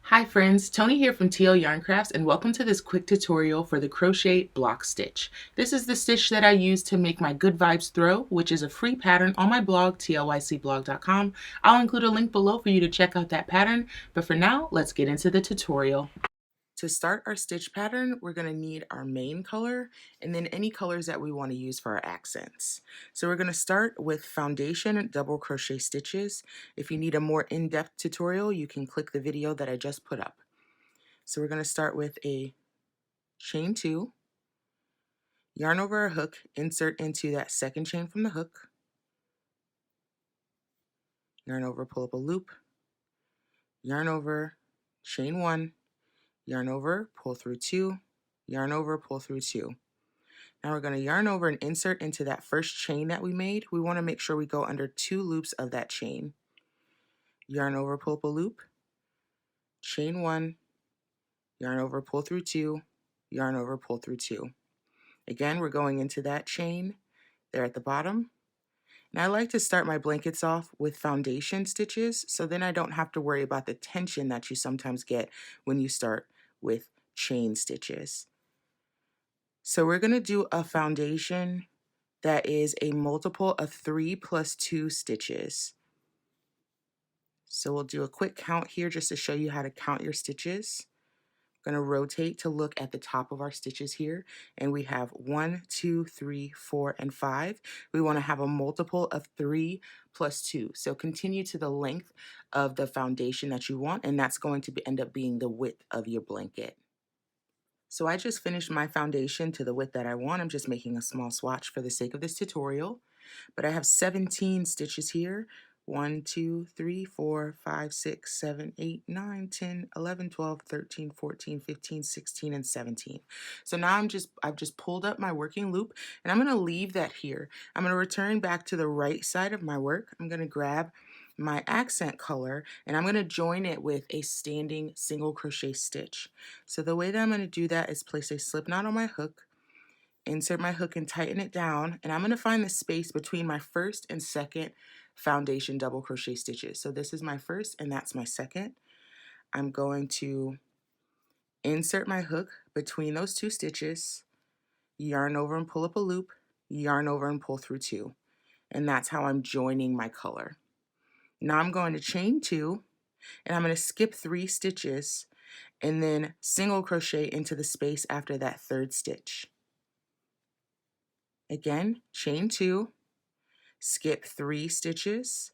Hi friends, Tony here from TL Yarn Crafts, and welcome to this quick tutorial for the crochet block stitch. This is the stitch that I use to make my Good Vibes Throw, which is a free pattern on my blog, tlycblog.com. I'll include a link below for you to check out that pattern, but for now, let's get into the tutorial. To start our stitch pattern, we're going to need our main color and then any colors that we want to use for our accents. So we're going to start with foundation double crochet stitches. If you need a more in-depth tutorial, you can click the video that I just put up. So we're going to start with a chain 2, yarn over a hook, insert into that second chain from the hook, yarn over, pull up a loop, yarn over, chain 1, yarn over, pull through 2, yarn over, pull through 2. Now we're going to yarn over and insert into that first chain that we made. We want to make sure we go under 2 loops of that chain. Yarn over, pull up a loop, chain 1, yarn over, pull through 2, yarn over, pull through 2. Again, we're going into that chain there at the bottom. And I like to start my blankets off with foundation stitches, so then I don't have to worry about the tension that you sometimes get when you start with chain stitches. So we're going to do a foundation that is a multiple of 3 plus 2 stitches. So we'll do a quick count here just to show you how to count your stitches. I'm going to rotate to look at the top of our stitches here, and we have 1, 2, 3, 4, and 5. We want to have a multiple of 3 plus 2. So continue to the length of the foundation that you want, and that's going to end up being the width of your blanket. So I just finished my foundation to the width that I want. I'm just making a small swatch for the sake of this tutorial. But I have 17 stitches here. 1, 2, 3, 4, 5, 6, 7, 8, 9, 10, 11, 12, 13, 14, 15, 16, and 17. So now I've just pulled up my working loop, and I'm going to leave that here. I'm going to return back to the right side of my work. I'm going to grab my accent color, and I'm going to join it with a standing single crochet stitch. So the way that I'm going to do that is place a slip knot on my hook, insert my hook and tighten it down, and I'm going to find the space between my first and second foundation double crochet stitches. So this is my first and that's my second. I'm going to insert my hook between those 2 stitches, yarn over and pull up a loop, yarn over and pull through 2. And that's how I'm joining my color. Now I'm going to chain 2, and I'm going to skip 3 stitches and then single crochet into the space after that 3rd stitch. Again, chain 2, skip 3 stitches,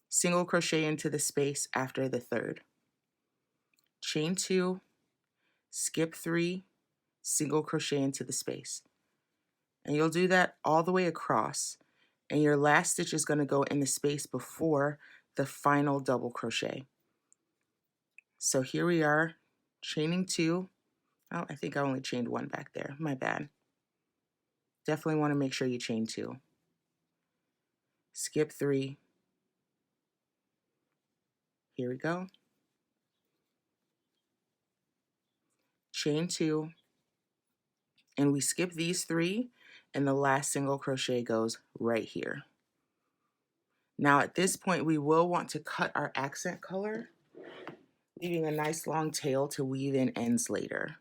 single crochet into the space after the 3rd. Chain 2, skip 3, single crochet into the space. And you'll do that all the way across, and your last stitch is going to go in the space before the final double crochet. So here we are, chaining 2. Oh, I think I only chained 1 back there. My bad. Definitely want to make sure you chain 2. Skip 3. Here we go. Chain 2. And we skip these 3, and the last single crochet goes right here. Now at this point, we will want to cut our accent color, leaving a nice long tail to weave in ends later.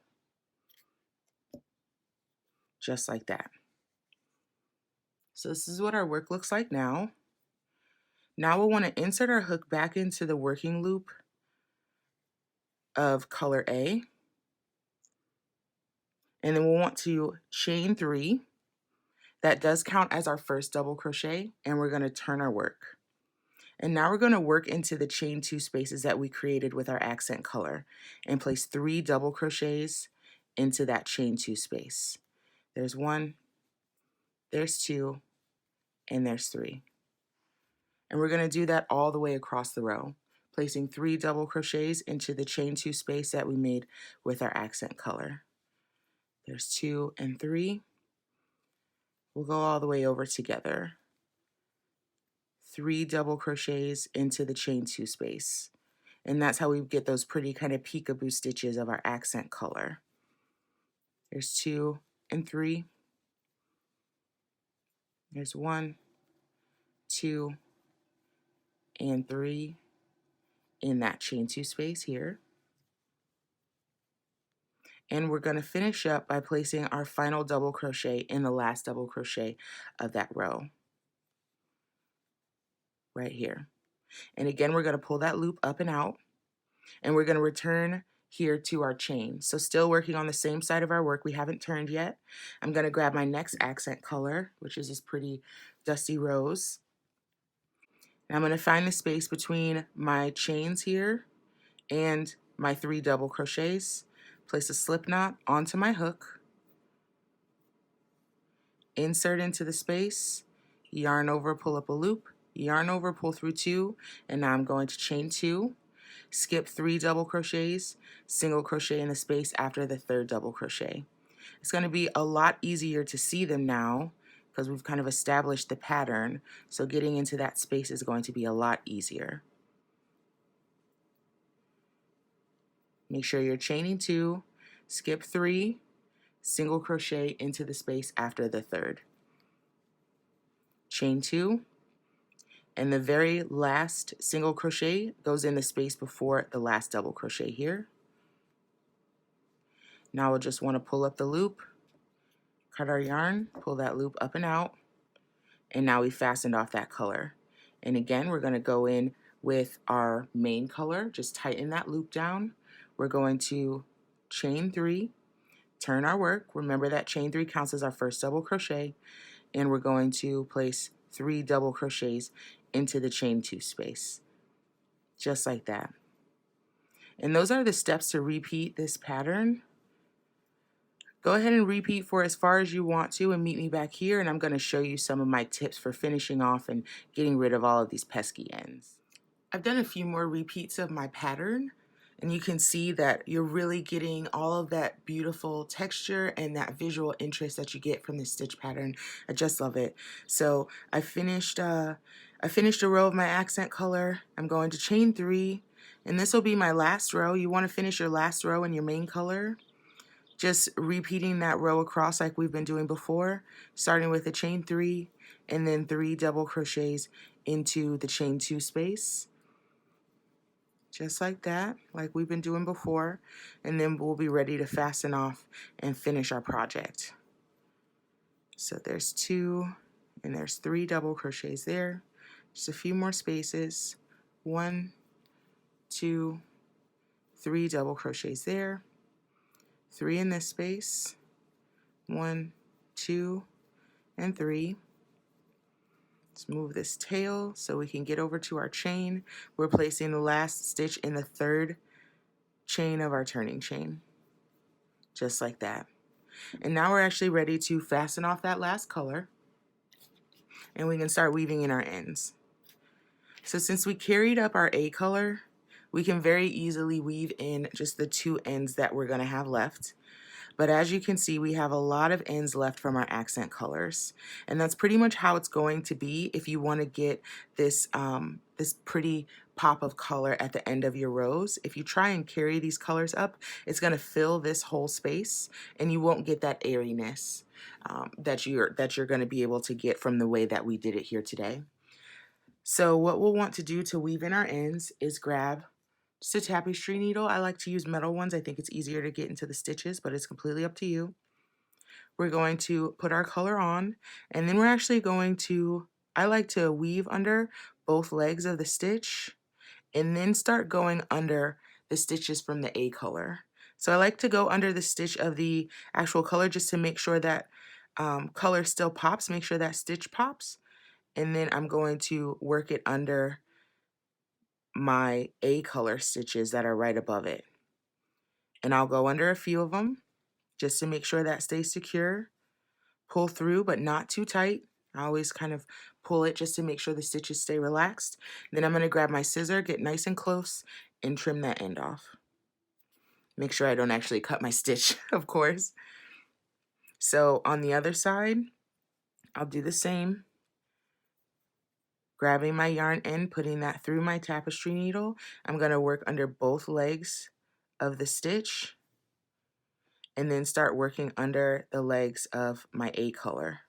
Just like that. So this is what our work looks like now. Now we'll want to insert our hook back into the working loop of color A. And then we'll want to chain 3. That does count as our first double crochet, and we're going to turn our work. And now we're going to work into the chain 2 spaces that we created with our accent color and place 3 double crochets into that chain 2 space. There's 1, there's 2, and there's 3. And we're going to do that all the way across the row, placing 3 double crochets into the chain 2 space that we made with our accent color. There's 2 and 3. We'll go all the way over together. 3 double crochets into the chain 2 space. And that's how we get those pretty kind of peekaboo stitches of our accent color. There's 2 and 3. There's 1, 2, and 3 in that chain 2 space here. And we're going to finish up by placing our final double crochet in the last double crochet of that row right here. And again, we're going to pull that loop up and out, and we're going to return here to our chain. So still working on the same side of our work, we haven't turned yet. I'm going to grab my next accent color, which is this pretty dusty rose. And I'm going to find the space between my chains here and my 3 double crochets, place a slip knot onto my hook, insert into the space, yarn over, pull up a loop, yarn over, pull through 2, and now I'm going to chain 2, skip 3 double crochets, single crochet in the space after the 3rd double crochet. It's going to be a lot easier to see them now because we've kind of established the pattern, so getting into that space is going to be a lot easier. Make sure you're chaining 2, skip 3, single crochet into the space after the 3rd. Chain 2, and the very last single crochet goes in the space before the last double crochet here. Now we'll just want to pull up the loop, cut our yarn, pull that loop up and out, and now we fastened off that color. And again, we're going to go in with our main color, just tighten that loop down. We're going to chain 3, turn our work. Remember that chain 3 counts as our first double crochet, and we're going to place 3 double crochets into the chain 2 space, just like that. And those are the steps to repeat this pattern. Go ahead and repeat for as far as you want to and meet me back here, and I'm going to show you some of my tips for finishing off and getting rid of all of these pesky ends. I've done a few more repeats of my pattern, and you can see that you're really getting all of that beautiful texture and that visual interest that you get from this stitch pattern. I just love it. So I finished a row of my accent color. I'm going to chain 3, and this will be my last row. You want to finish your last row in your main color, just repeating that row across like we've been doing before, starting with a chain 3 and then 3 double crochets into the chain 2 space, just like that, like we've been doing before, and then we'll be ready to fasten off and finish our project. So there's 2 and there's 3 double crochets there, just a few more spaces, 1, 2, 3 double crochets there, 3 in this space, 1, 2, and 3. Let's move this tail so we can get over to our chain. We're placing the last stitch in the 3rd chain of our turning chain, just like that. And now we're actually ready to fasten off that last color, and we can start weaving in our ends. So since we carried up our A color, we can very easily weave in just the 2 ends that we're going to have left. But as you can see, we have a lot of ends left from our accent colors. And that's pretty much how it's going to be if you want to get this, this pretty pop of color at the end of your rows. If you try and carry these colors up, it's going to fill this whole space, and you won't get that airiness that you're going to be able to get from the way that we did it here today. So what we'll want to do to weave in our ends is grab just a tapestry needle. I like to use metal ones. I think it's easier to get into the stitches, but it's completely up to you. We're going to put our color on, and then we're actually going to, I like to weave under both legs of the stitch and then start going under the stitches from the A color. So I like to go under the stitch of the actual color just to make sure that color still pops, make sure that stitch pops, and then I'm going to work it under my A color stitches that are right above it. And I'll go under a few of them just to make sure that stays secure. Pull through, but not too tight. I always kind of pull it just to make sure the stitches stay relaxed. Then I'm going to grab my scissor, get nice and close, and trim that end off. Make sure I don't actually cut my stitch, of course. So on the other side, I'll do the same. Grabbing my yarn end, putting that through my tapestry needle. I'm going to work under both legs of the stitch and then start working under the legs of my A color.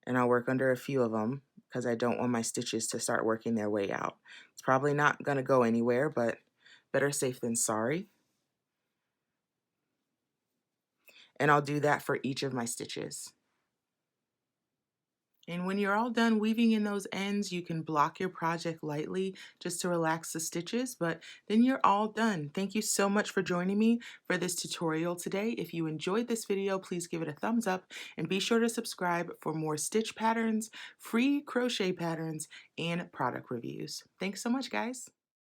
And I'll work under a few of them because I don't want my stitches to start working their way out. It's probably not going to go anywhere, but better safe than sorry. And I'll do that for each of my stitches. And when you're all done weaving in those ends, you can block your project lightly just to relax the stitches, but then you're all done. Thank you so much for joining me for this tutorial today. If you enjoyed this video, please give it a thumbs up and be sure to subscribe for more stitch patterns, free crochet patterns, and product reviews. Thanks so much, guys.